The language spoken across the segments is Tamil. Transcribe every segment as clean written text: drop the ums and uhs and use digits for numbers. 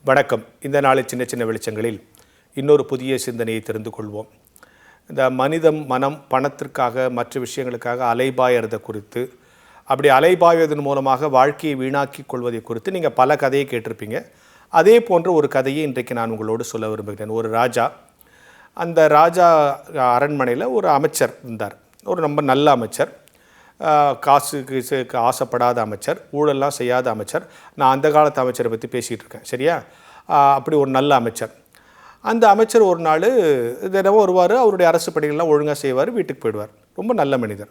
வணக்கம். இந்த நாளை சின்ன சின்ன வெளிச்சங்களில் இன்னொரு புதிய சிந்தனையை தெரிந்து கொள்வோம். இந்த மனிதம் மனம் பணத்திற்காக மற்ற விஷயங்களுக்காக அலைபாயறதை குறித்து, அப்படி அலைபாய்வதன் மூலமாக வாழ்க்கையை வீணாக்கி கொள்வதை குறித்து நீங்கள் பல கதையை கேட்டிருப்பீங்க. அதே போன்ற ஒரு கதையை இன்றைக்கு நான் உங்களோடு சொல்ல விரும்புகிறேன். ஒரு ராஜா, அந்த ராஜா அரண்மனையில் ஒரு அமைச்சர் இருந்தார். ஒரு ரொம்ப நல்ல அமைச்சர், காசுக்கு ஆசைப்படாத அமைச்சர், ஊழல்லாம் செய்யாத அமைச்சர். நான் அந்த காலத்து அமைச்சரை பற்றி பேசிகிட்டு இருக்கேன், சரியா? அப்படி ஒரு நல்ல அமைச்சர். அந்த அமைச்சர் ஒரு நாள் தினமும் வருவார், அவருடைய அரசு பணிகள்லாம் ஒழுங்காக செய்வார், வீட்டுக்கு போயிடுவார். ரொம்ப நல்ல மனிதர்.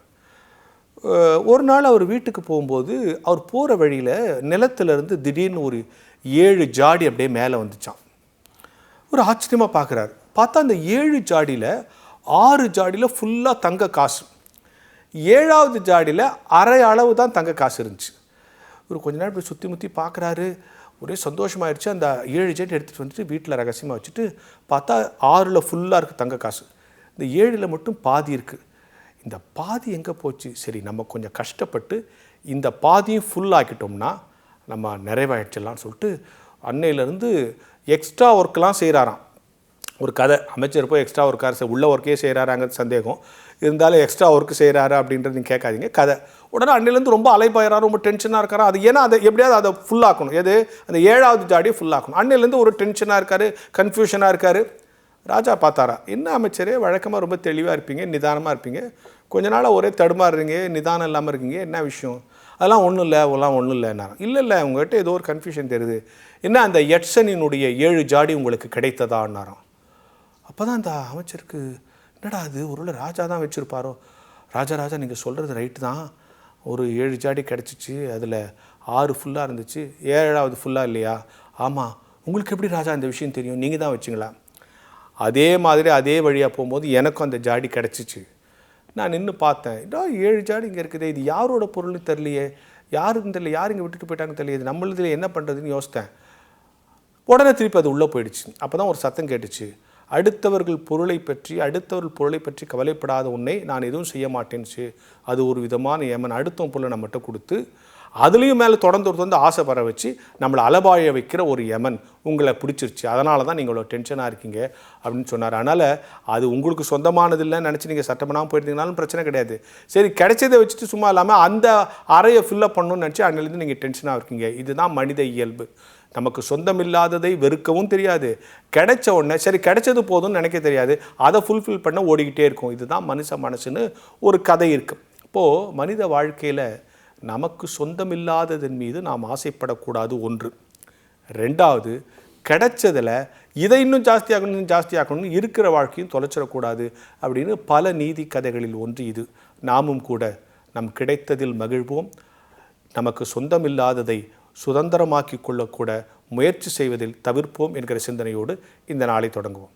ஒரு நாள் அவர் வீட்டுக்கு போகும்போது அவர் போகிற வழியில் நிலத்திலேருந்து திடீர்னு ஒரு 7 ஜாடி அப்படியே மேலே வந்துச்சான். ஒரு ஆச்சரியமாக பார்க்குறாரு. பார்த்தா அந்த 7 ஜாடியில் 6 ஜாடியில் ஃபுல்லாக தங்க காசு, 7வது ஜாடியில் அரை அளவு தான் தங்க காசு இருந்துச்சு. ஒரு கொஞ்ச நேரம் இப்படி சுற்றி முற்றி பார்க்குறாரு. ஒரே சந்தோஷமாயிடுச்சு. அந்த 7 ஜாடி எடுத்துகிட்டு வந்துட்டு வீட்டில் ரகசியமாக வச்சுட்டு பார்த்தா 6ல் ஃபுல்லாக இருக்குது தங்க காசு, இந்த 7ல் மட்டும் பாதி இருக்குது. இந்த பாதி எங்கே போச்சு? சரி, நம்ம கொஞ்சம் கஷ்டப்பட்டு இந்த பாதியும் ஃபுல் ஆக்கிட்டோம்னா நம்ம நிறைவாயிடுச்சிடலான்னு சொல்லிட்டு அன்னையிலேருந்து எக்ஸ்ட்ரா ஒர்க்கெலாம் செய்கிறாராம். ஒரு கதை, அமைச்சர் போய் எக்ஸ்ட்ரா ஒர்க்காக உள்ள ஒர்க்கே செய்கிறாராங்கிறது சந்தேகம் இருந்தாலும் எக்ஸ்ட்ரா ஒர்க்கு செய்கிறாரு அப்படின்றது நீங்கள் கேட்காதீங்க. கதை உடனே அன்னிலேருந்து ரொம்ப அலைப்பாயிறாரு, ரொம்ப டென்ஷனாக இருக்காரு. அது ஏன்னா அதை எப்படியாவது அதை ஃபுல்லாக்கணும். எது? அந்த 7வது ஜாடியை ஃபுல்லாக்கணும். அன்னிலேருந்து ஒரு டென்ஷனாக இருக்கார், கன்ஃபியூஷனாக இருக்கார். ராஜா பார்த்தாரா, என்ன அமைச்சரே, வழக்கமாக ரொம்ப தெளிவாக இருப்பீங்க, நிதானமாக இருப்பீங்க, கொஞ்ச நாளாக ஒரே தடுமாறுறீங்க, நிதானம் இல்லாமல் இருக்கீங்க, என்ன விஷயம்? அதெல்லாம் ஒன்றும் இல்லைன்னா, இல்லை உங்கள்கிட்ட ஏதோ ஒரு கன்ஃபியூஷன் தெரியுது. என்ன, அந்த எட்சனினுடைய 7 ஜாடி உங்களுக்கு கிடைத்ததான்னாராம். அப்போ தான் அந்த அமைச்சருக்கு, என்னடா அது, ஒருவேளை ராஜா தான் வச்சுருப்பாரோ? ராஜா நீங்கள் சொல்கிறது ரைட்டு தான், ஒரு 7 ஜாடி கிடச்சிச்சு, அதில் 6 ஃபுல்லாக இருந்துச்சு, 7வது ஃபுல்லாக இல்லையா? ஆமாம். உங்களுக்கு எப்படி ராஜா இந்த விஷயம் தெரியும்? நீங்கள் தான் வச்சிங்களா? அதே மாதிரி அதே வழியாக போகும்போது எனக்கும் அந்த ஜாடி கிடச்சிச்சு. நான் நின்று பார்த்தேன், 7 ஜாடி இங்கே இருக்குது, இது யாரோட பொருள்னு தெரியலையே, யாருன்னு தெரியல, யார் இங்கே விட்டுட்டு போயிட்டாங்கன்னு தெரியல, இது நம்மளதில் என்ன பண்ணுறதுன்னு யோசித்தேன். உடனே திருப்பி அது உள்ளே போயிடுச்சு. அப்போ தான் ஒரு சத்தம் கேட்டுச்சு, அடுத்தவர்கள் பொருளை பற்றி கவலைப்படாத உன்னை நான் எதுவும் செய்ய மாட்டேன்ச்சு. அது ஒரு விதமான ஏமன். அடுத்தவன் பொருளை நம்மகிட்ட கொடுத்து அதுலேயும் மேலே தொடர்ந்து ஆசைப்பட வச்சு நம்மளை அலபாய வைக்கிற ஒரு யமன் உங்களை பிடிச்சிருச்சு, அதனால தான் நீங்கள் இவ்வளோ டென்ஷனாக இருக்கீங்க அப்படின்னு சொன்னார். அதனால் அது உங்களுக்கு சொந்தமானது இல்லைன்னு நினச்சி நீங்கள் சட்டம் பண்ணாமல் போயிருந்தீங்கனாலும் பிரச்சனை கிடையாது. சரி, கிடைச்சதை வச்சுட்டு சும்மா இல்லாமல் அந்த அறையை ஃபில்லப் பண்ணணும்னு நினச்சி அன்னிலேருந்து நீங்கள் டென்ஷனாக இருக்கீங்க. இதுதான் மனித இயல்பு. நமக்கு சொந்தமில்லாததை வெறுக்கவும் தெரியாது, கிடைச்ச உடனே சரி கிடைச்சது போதும்னு நினைக்க தெரியாது, அதை ஃபுல்ஃபில் பண்ண ஓடிக்கிட்டே இருக்கும். இதுதான் மனுஷ மனசுன்னு ஒரு கதை இருக்குது. இப்போது மனித வாழ்க்கையில் நமக்கு சொந்தமில்லாததன் மீது நாம் ஆசைப்படக்கூடாது, ஒன்று. 2வது, கிடைச்சதில் இதை இன்னும் ஜாஸ்தியாக்கணும்னு இருக்கிற வாழ்க்கையும் தொலைச்சிடக்கூடாது அப்படின்னு பல நீதி கதைகளில் ஒன்று இது. நாமும் கூட நம் கிடைத்ததில் மகிழ்வோம், நமக்கு சொந்தமில்லாததை சுதந்திரமாக்கி கொள்ளக்கூட முயற்சி செய்வதில் தவிர்ப்போம் என்கிற சிந்தனையோடு இந்த நாளை தொடங்குவோம்.